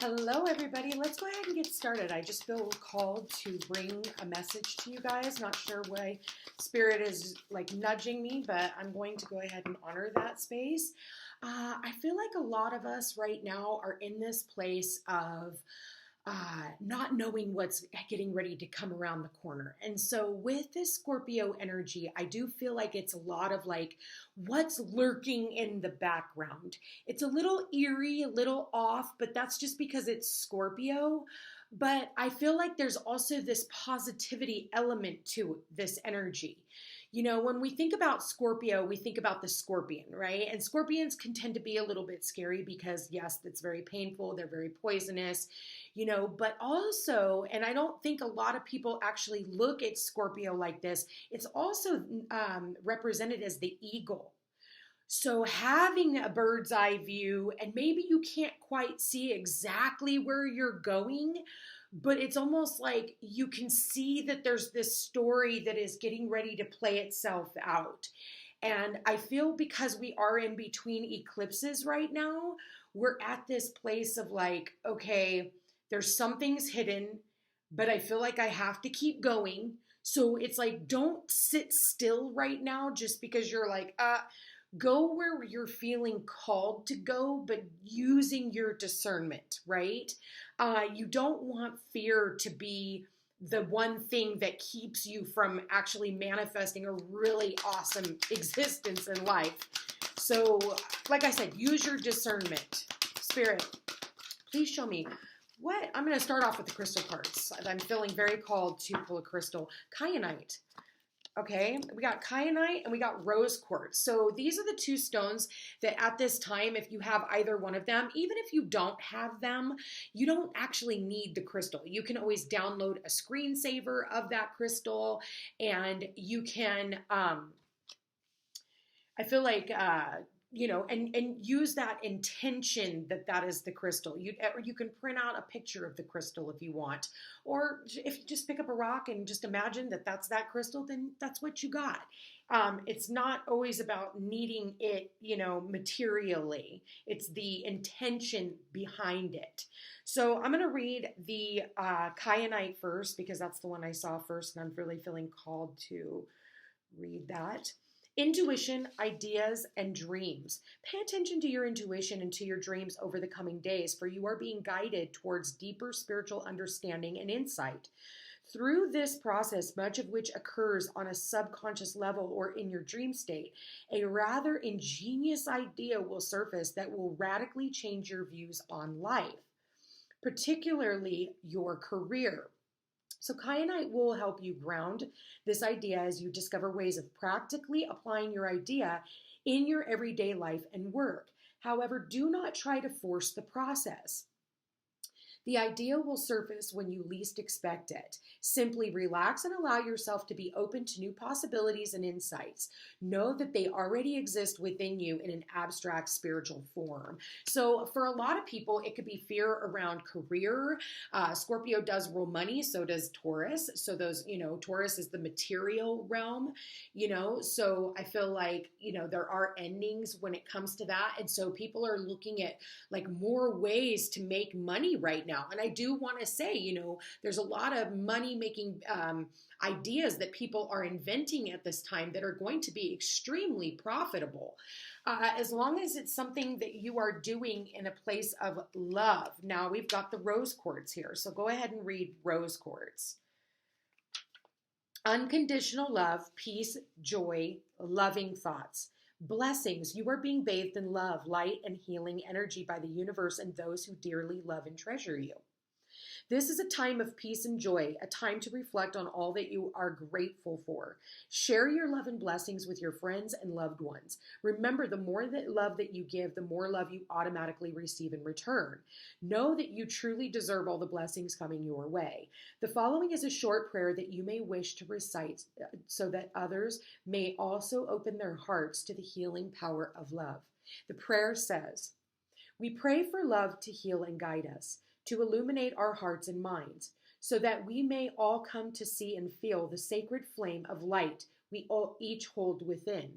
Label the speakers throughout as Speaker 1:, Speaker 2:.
Speaker 1: Hello, everybody. Let's go ahead and get started. I just feel called to bring a message to you guys. Not sure why Spirit is like nudging me, but I'm going to go ahead and honor that space. I feel like a lot of us right now are in this place of not knowing what's getting ready to come around the corner. And so with this Scorpio energy, I do feel like it's a lot of like what's lurking in the background. It's a little eerie, a little off, but that's just because it's Scorpio. But I feel like there's also this positivity element to this energy. You know, when we think about Scorpio, we think about the scorpion, right? And scorpions can tend to be a little bit scary because, yes, it's very painful. They're very poisonous, you know, but also, and I don't think a lot of people actually look at Scorpio like this, it's also represented as the eagle. So having a bird's eye view, and maybe you can't quite see exactly where you're going, but it's almost like you can see that there's this story that is getting ready to play itself out. And I feel because we are in between eclipses right now, we're at this place of like, okay, there's some things hidden, but I feel like I have to keep going. So it's like, don't sit still right now just because you're like, go where you're feeling called to go, but using your discernment, right? You don't want fear to be the one thing that keeps you from actually manifesting a really awesome existence in life. So, like I said, use your discernment. Spirit, please show me what. I'm going to start off with the crystal cards. I'm feeling very called to pull a crystal. Kyanite. Okay, we got kyanite and we got rose quartz. So these are the two stones that at this time, if you have either one of them, even if you don't have them, you don't actually need the crystal. You can always download a screensaver of that crystal, and you can, I feel like, you know, and use that intention that is the crystal. You can print out a picture of the crystal if you want, or if you just pick up a rock and just imagine that that's that crystal, then that's what you got. It's not always about needing it, you know, materially. It's the intention behind it. So I'm going to read the kyanite first because that's the one I saw first, and I'm really feeling called to read that. Intuition, ideas, and dreams. Pay attention to your intuition and to your dreams over the coming days, for you are being guided towards deeper spiritual understanding and insight. Through this process, much of which occurs on a subconscious level or in your dream state, a rather ingenious idea will surface that will radically change your views on life, particularly your career. So kyanite will help you ground this idea as you discover ways of practically applying your idea in your everyday life and work. However, do not try to force the process. The idea will surface when you least expect it. Simply relax and allow yourself to be open to new possibilities and insights. Know that they already exist within you in an abstract spiritual form. So for a lot of people, it could be fear around career. Scorpio does rule money, so does Taurus. So those, you know, Taurus is the material realm, you know, so I feel like, you know, there are endings when it comes to that. And so people are looking at like more ways to make money right now. And I do want to say, you know, there's a lot of money-making ideas that people are inventing at this time that are going to be extremely profitable, as long as it's something that you are doing in a place of love. Now, we've got the rose quartz here, so go ahead and read rose quartz. Unconditional love, peace, joy, loving thoughts. Blessings, you are being bathed in love, light, and healing energy by the universe and those who dearly love and treasure you. This is a time of peace and joy, a time to reflect on all that you are grateful for. Share your love and blessings with your friends and loved ones. Remember, the more love that you give, the more love you automatically receive in return. Know that you truly deserve all the blessings coming your way. The following is a short prayer that you may wish to recite so that others may also open their hearts to the healing power of love. The prayer says, "We pray for love to heal and guide us, to illuminate our hearts and minds, so that we may all come to see and feel the sacred flame of light we all each hold within.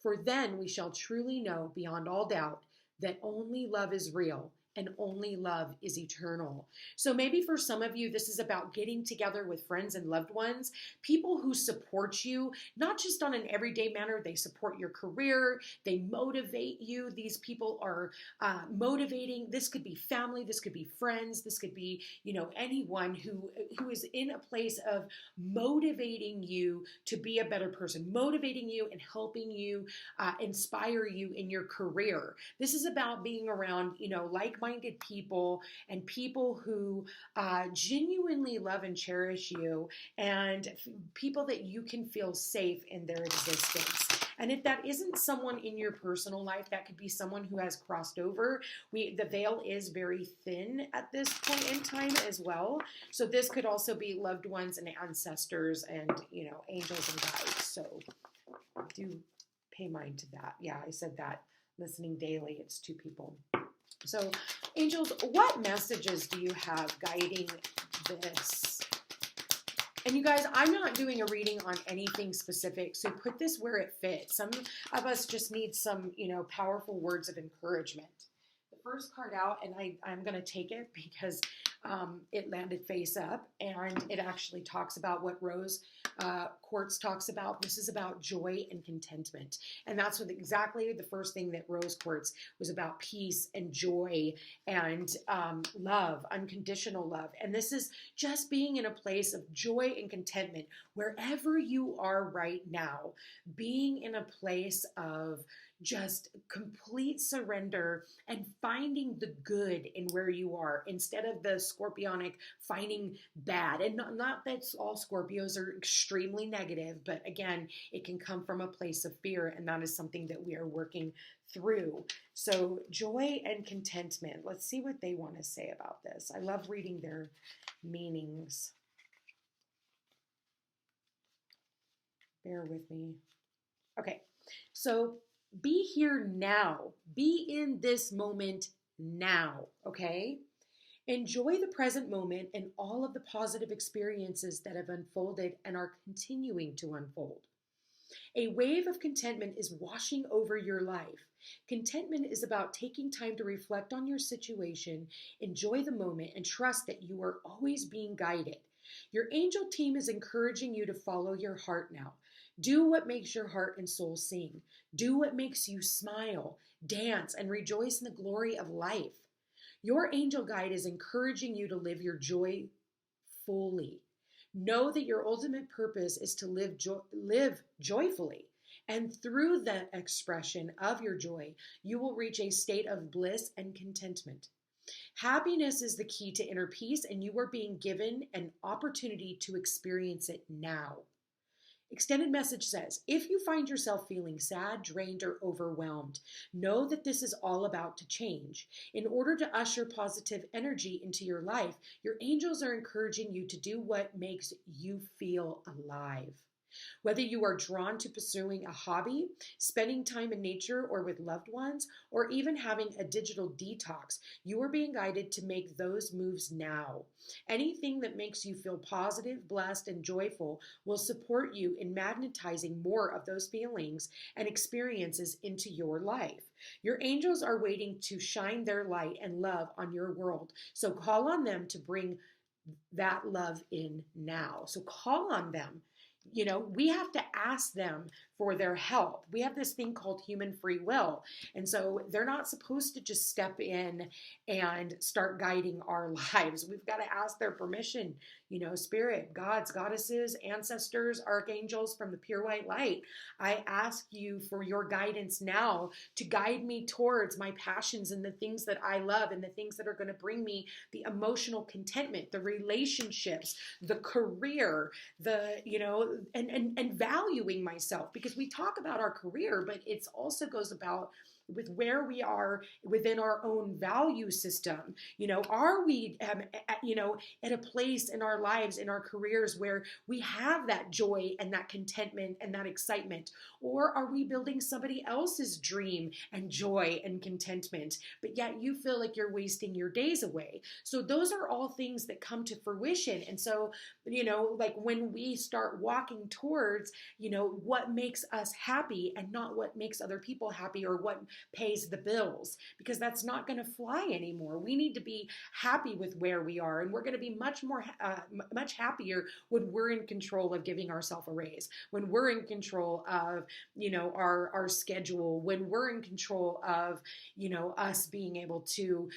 Speaker 1: For then we shall truly know beyond all doubt that only love is real and only love is eternal. So maybe for some of you, this is about getting together with friends and loved ones, people who support you, not just on an everyday manner. They support your career, they motivate you. These people are motivating. This could be family, this could be friends, this could be, anyone who is in a place of motivating you to be a better person, motivating you and helping you, inspire you in your career. This is about being around, like-minded people and people who genuinely love and cherish you, and people that you can feel safe in their existence. And if that isn't someone in your personal life, that could be someone who has crossed over. The veil is very thin at this point in time as well. So this could also be loved ones and ancestors and, angels and guides. So do pay mind to that. Yeah, I said that. Listening daily, it's 2 people. So angels, what messages do you have guiding this? And you guys, I'm not doing a reading on anything specific, so put this where it fits. Some of us just need some, powerful words of encouragement. The first card out, and I'm going to take it because it landed face up, and it actually talks about what rose quartz talks about. This is about joy and contentment. And that's exactly the first thing that rose quartz was about: peace and joy and love, unconditional love. And this is just being in a place of joy and contentment wherever you are right now, being in a place of just complete surrender and finding the good in where you are instead of the scorpionic finding bad. And not that all Scorpios are extremely negative, but again, it can come from a place of fear, and that is something that we are working through. So joy and contentment. Let's see what they want to say about this. I love reading their meanings. Bear with me. Okay, so be here now. Be in this moment now, okay? Enjoy the present moment and all of the positive experiences that have unfolded and are continuing to unfold. A wave of contentment is washing over your life. Contentment is about taking time to reflect on your situation, enjoy the moment, and trust that you are always being guided. Your angel team is encouraging you to follow your heart now. Do what makes your heart and soul sing. Do what makes you smile, dance, and rejoice in the glory of life. Your angel guide is encouraging you to live your joy fully. Know that your ultimate purpose is to live joyfully. And through the expression of your joy, you will reach a state of bliss and contentment. Happiness is the key to inner peace, and you are being given an opportunity to experience it now. Extended message says, if you find yourself feeling sad, drained, or overwhelmed, know that this is all about to change. In order to usher positive energy into your life, your angels are encouraging you to do what makes you feel alive. Whether you are drawn to pursuing a hobby, spending time in nature or with loved ones, or even having a digital detox, you are being guided to make those moves now. Anything that makes you feel positive, blessed, and joyful will support you in magnetizing more of those feelings and experiences into your life. Your angels are waiting to shine their light and love on your world, so call on them to bring that love in now. So call on them. We have to ask them for their help. We have this thing called human free will. And so they're not supposed to just step in and start guiding our lives. We've got to ask their permission. Spirit, gods, goddesses, ancestors, archangels from the pure white light, I ask you for your guidance now to guide me towards my passions and the things that I love and the things that are going to bring me the emotional contentment, the relationships, the career, and valuing myself, because we talk about our career, but it also goes about with where we are within our own value system. Are we, at a place in our lives, in our careers, where we have that joy and that contentment and that excitement? Or are we building somebody else's dream and joy and contentment, but yet you feel like you're wasting your days away? So those are all things that come to fruition. And so, like when we start walking towards, what makes us happy and not what makes other people happy, or what pays the bills, because that's not going to fly anymore. We need to be happy with where we are, and we're going to be much happier when we're in control of giving ourselves a raise, when we're in control of, our schedule, when we're in control of, us being able to,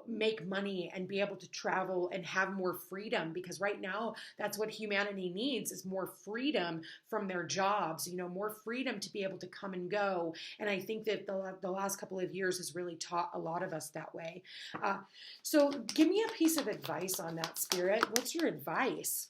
Speaker 1: make money and be able to travel and have more freedom, because right now that's what humanity needs, is more freedom from their jobs, more freedom to be able to come and go. And I think that the last couple of years has really taught a lot of us that way. So give me a piece of advice on that, Spirit. What's your advice?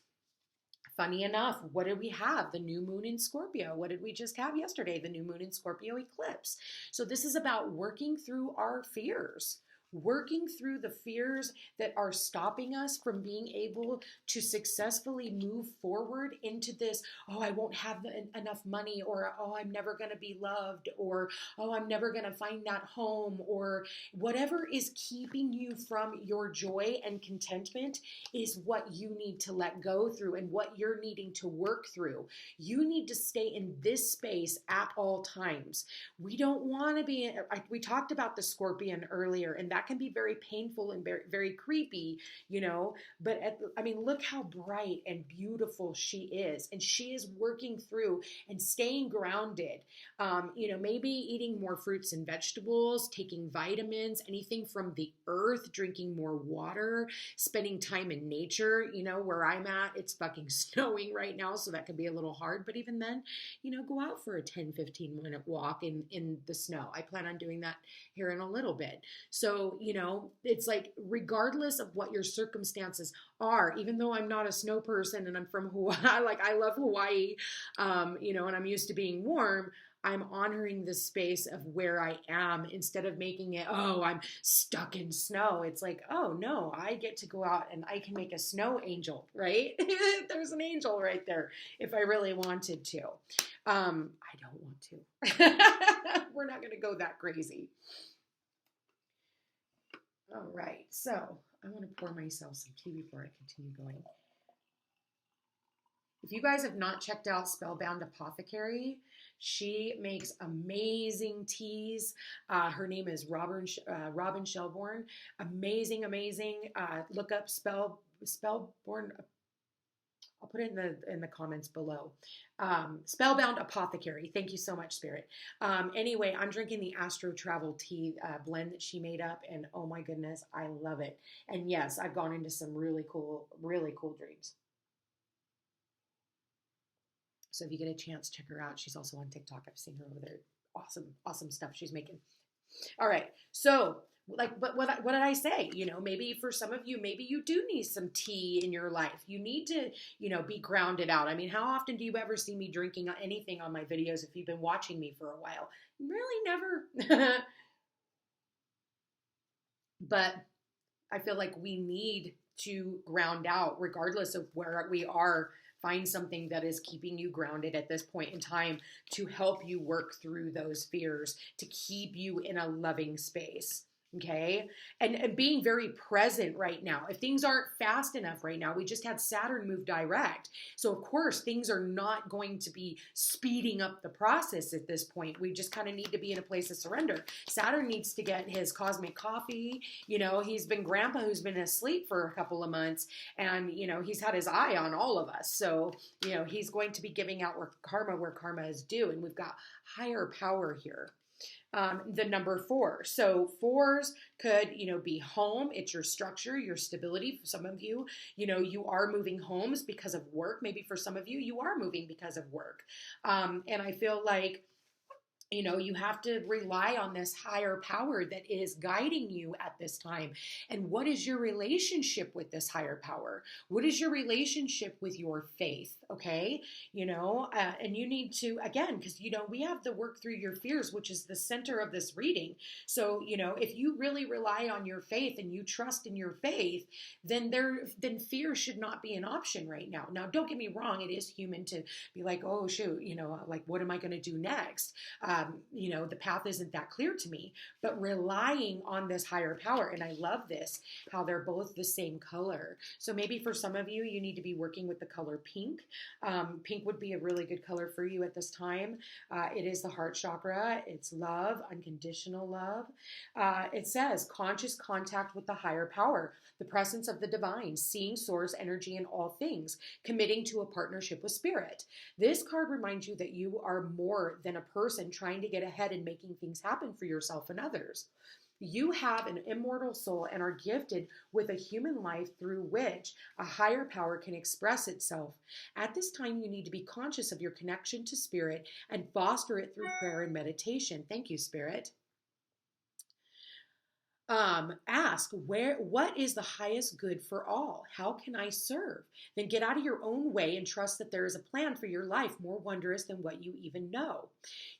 Speaker 1: Funny enough, what did we have? The new moon in Scorpio. What did we just have yesterday? The new moon in Scorpio eclipse. So this is about working through our fears. Working through the fears that are stopping us from being able to successfully move forward into this, oh, I won't have enough money, or, oh, I'm never going to be loved, or, oh, I'm never going to find that home, or whatever is keeping you from your joy and contentment is what you need to let go through and what you're needing to work through. You need to stay in this space at all times. We don't want to be, we talked about the Scorpion earlier, and that can be very painful and very, very creepy, but look how bright and beautiful she is. And she is working through and staying grounded, maybe eating more fruits and vegetables, taking vitamins, anything from the earth, drinking more water, spending time in nature. Where I'm at, it's fucking snowing right now, so that can be a little hard. But even then, go out for a 10-15 minute walk in the snow. I plan on doing that here in a little bit. So, it's like, regardless of what your circumstances are, even though I'm not a snow person and I'm from Hawaii, I love Hawaii, and I'm used to being warm, I'm honoring the space of where I am instead of making it, oh, I'm stuck in snow. It's like, oh no, I get to go out and I can make a snow angel, right? There's an angel right there if I really wanted to. I don't want to. We're not going to go that crazy. All right, so I want to pour myself some tea before I continue going. If you guys have not checked out Spellbound Apothecary, she makes amazing teas. Her name is Robin Shelbourne. Amazing. Look up Spellbourne. I'll put it in the comments below. Spellbound Apothecary. Thank you so much, Spirit. Anyway, I'm drinking the Astro Travel tea blend that she made up, and oh my goodness, I love it. And yes, I've gone into some really cool dreams. So if you get a chance, check her out. She's also on TikTok. I've seen her over there. Awesome stuff she's making. All right, so but what did I say? Maybe for some of you, maybe you do need some tea in your life. You need to, be grounded out. How often do you ever see me drinking anything on my videos if you've been watching me for a while? Really never. But I feel like we need to ground out regardless of where we are. Find something that is keeping you grounded at this point in time to help you work through those fears, to keep you in a loving space. Okay. And being very present right now. If things aren't fast enough right now, we just had Saturn move direct. So of course things are not going to be speeding up the process at this point. We just kind of need to be in a place of surrender. Saturn needs to get his cosmic coffee. He's been grandpa who's been asleep for a couple of months, and he's had his eye on all of us. So, he's going to be giving out where karma is due. And we've got higher power here. The number 4. So 4s could, be home. It's your structure, your stability. For some of you, you are moving homes because of work. Maybe for some of you, you are moving because of work. And I feel like, you have to rely on this higher power that is guiding you at this time. And what is your relationship with this higher power? What is your relationship with your faith? Okay. And you need to, again, because, we have to work through your fears, which is the center of this reading. So, if you really rely on your faith and you trust in your faith, then fear should not be an option right now. Now, don't get me wrong. It is human to be like, oh, shoot, what am I going to do next? the path isn't that clear to me, but relying on this higher power. And I love this, how they're both the same color. So maybe for some of you, you need to be working with the color pink. Pink would be a really good color for you at this time. It is the heart chakra. It's love, unconditional love. It says conscious contact with the higher power, the presence of the divine, seeing source energy in all things, committing to a partnership with spirit. This card reminds you that you are more than a person trying to get ahead and making things happen for yourself and others. You have an immortal soul and are gifted with a human life through which a higher power can express itself. At this time, you need to be conscious of your connection to spirit and foster it through prayer and meditation. Thank you, Spirit. Ask what is the highest good for all? How can I serve? Then get out of your own way and trust that there is a plan for your life more wondrous than what you even know.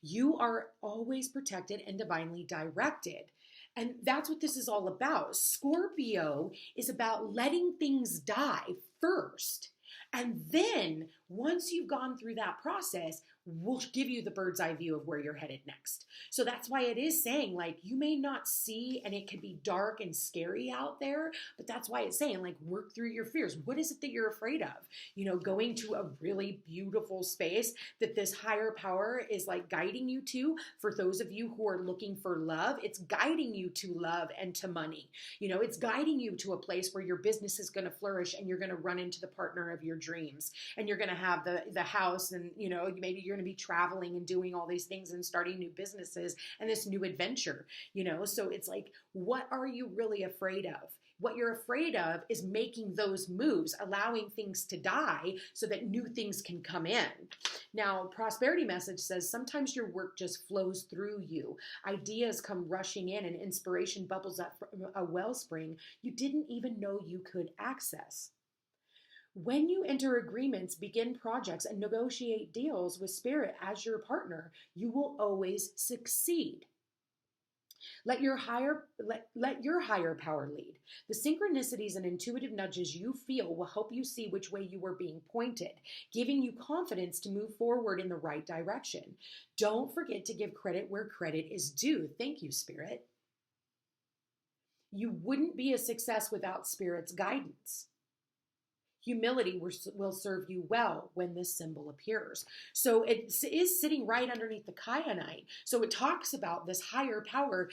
Speaker 1: You are always protected and divinely directed. And that's what this is all about. Scorpio is about letting things die first. And then once you've gone through that process, we'll give you the bird's eye view of where you're headed next. So that's why it is saying, like, you may not see, and it could be dark and scary out there, but that's why it's saying, like, work through your fears. What is it that you're afraid of? Going to a really beautiful space that this higher power is like guiding you to. For those of you who are looking for love, it's guiding you to love and to money. It's guiding you to a place where your business is going to flourish and you're going to run into the partner of your dreams, and you're going to have the house, and maybe you're going to be traveling and doing all these things and starting new businesses and this new adventure. So it's like, what are you really afraid of? What you're afraid of is making those moves, allowing things to die so that new things can come in. Now, prosperity message says sometimes your work just flows through you. Ideas come rushing in and inspiration bubbles up from a wellspring you didn't even know you could access. When you enter agreements, begin projects, and negotiate deals with spirit as your partner, you will always succeed. Let your higher power lead. The synchronicities and intuitive nudges you feel will help you see which way you are being pointed, giving you confidence to move forward in the right direction. Don't forget to give credit where credit is due. Thank you, Spirit. You wouldn't be a success without Spirit's guidance. Humility will serve you well when this symbol appears. So it is sitting right underneath the kyanite. So it talks about this higher power,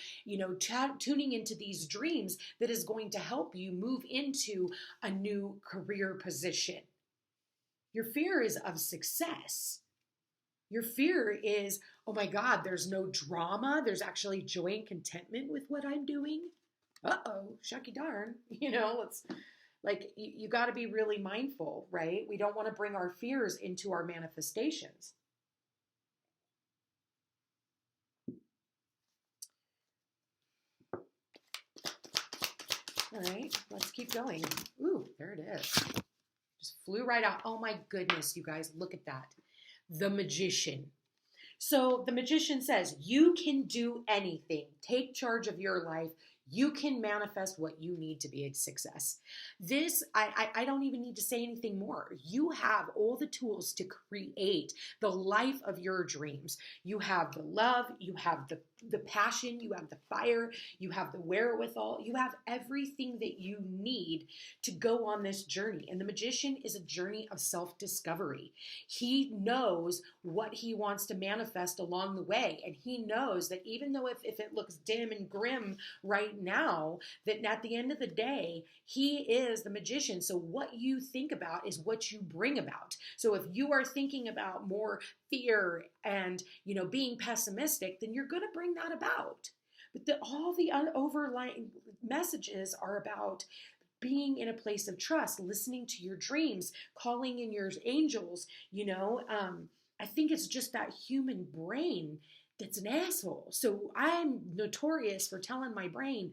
Speaker 1: tuning into these dreams that is going to help you move into a new career position. Your fear is of success. Your fear is, oh my God, there's no drama. There's actually joy and contentment with what I'm doing. Uh-oh, shucky darn. It's... Like, you got to be really mindful, right? We don't want to bring our fears into our manifestations. All right, let's keep going. Ooh, there it is. Just flew right out. Oh my goodness, you guys, look at that. The Magician. So the Magician says, you can do anything. Take charge of your life. You can manifest what you need to be a success. This, I don't even need to say anything more. You have all the tools to create the life of your dreams. You have the love, you have the passion, you have the fire, you have the wherewithal, you have everything that you need to go on this journey. And the Magician is a journey of self-discovery. He knows what he wants to manifest along the way. And he knows that even though if it looks dim and grim right now, that at the end of the day, he is the Magician. So what you think about is what you bring about. So if you are thinking about more fear and, being pessimistic, then you're going to bring that about. But all the overlying messages are about being in a place of trust, listening to your dreams, calling in your angels. I think it's just that human brain that's an asshole. So I'm notorious for telling my brain,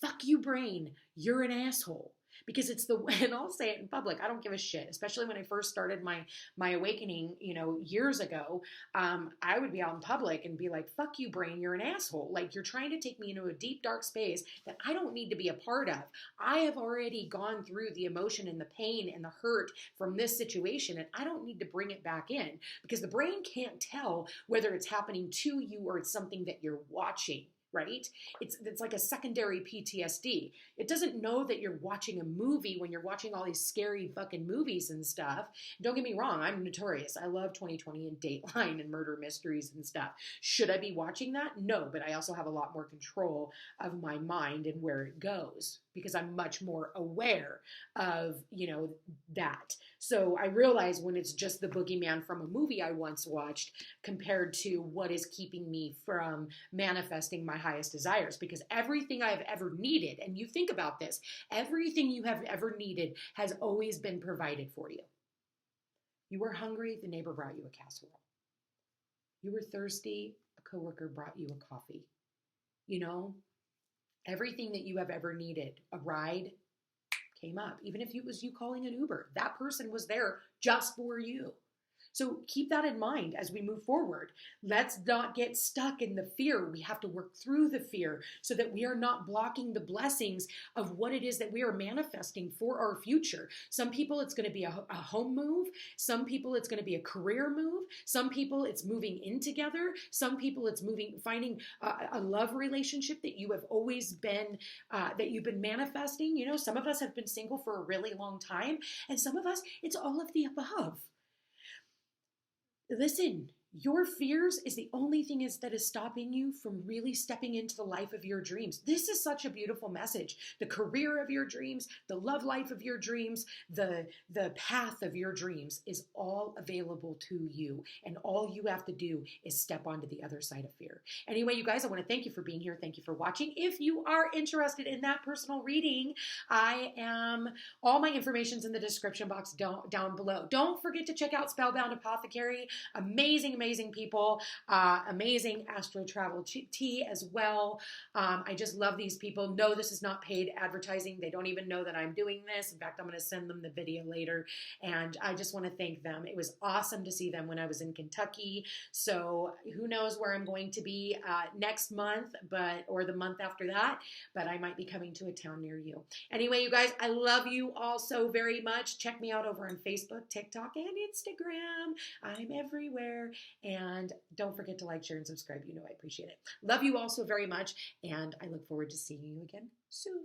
Speaker 1: fuck you, brain, you're an asshole. because it's the, and I'll say it in public, I don't give a shit, especially when I first started my awakening, you know, years ago. I would be out in public and be like, fuck you, brain, you're an asshole. Like, you're trying to take me into a deep, dark space that I don't need to be a part of. I have already gone through the emotion and the pain and the hurt from this situation, and I don't need to bring it back in, because the brain can't tell whether it's happening to you or it's something that you're watching. Right? It's like a secondary PTSD. It doesn't know that you're watching a movie when you're watching all these scary fucking movies and stuff. Don't get me wrong, I'm notorious. I love 2020 and Dateline and murder mysteries and stuff. Should I be watching that? No, but I also have a lot more control of my mind and where it goes, because I'm much more aware of, you know, that. So I realize when it's just the boogeyman from a movie I once watched compared to what is keeping me from manifesting my highest desires, because everything I've ever needed, and you think about this, everything you have ever needed has always been provided for you. You were hungry, the neighbor brought you a casserole. You were thirsty, a coworker brought you a coffee. You know, everything that you have ever needed, a ride came up. Even if it was you calling an Uber, that person was there just for you. So keep that in mind as we move forward. Let's not get stuck in the fear. We have to work through the fear so that we are not blocking the blessings of what it is that we are manifesting for our future. Some people, it's going to be a home move. Some people, it's going to be a career move. Some people, it's moving in together. Some people, it's finding a love relationship that you have always been, that you've been manifesting. You know, some of us have been single for a really long time, and some of us, it's all of the above. Listen, your fears is the only thing that is stopping you from really stepping into the life of your dreams. This is such a beautiful message. The career of your dreams, the love life of your dreams, the path of your dreams is all available to you. And all you have to do is step onto the other side of fear. Anyway, you guys, I want to thank you for being here. Thank you for watching. If you are interested in that personal reading, all my information's in the description box down below. Don't forget to check out Spellbound Apothecary. Amazing people, amazing astro travel tea as well. I just love these people. No, this is not paid advertising. They don't even know that I'm doing this. In fact, I'm going to send them the video later, and I just want to thank them. It was awesome to see them when I was in Kentucky. So who knows where I'm going to be next month, or the month after that, but I might be coming to a town near you. Anyway, you guys, I love you all so very much. Check me out over on Facebook, TikTok, and Instagram. I'm everywhere. And don't forget to like, share, and subscribe. You know I appreciate it. Love you all so very much, and I look forward to seeing you again soon.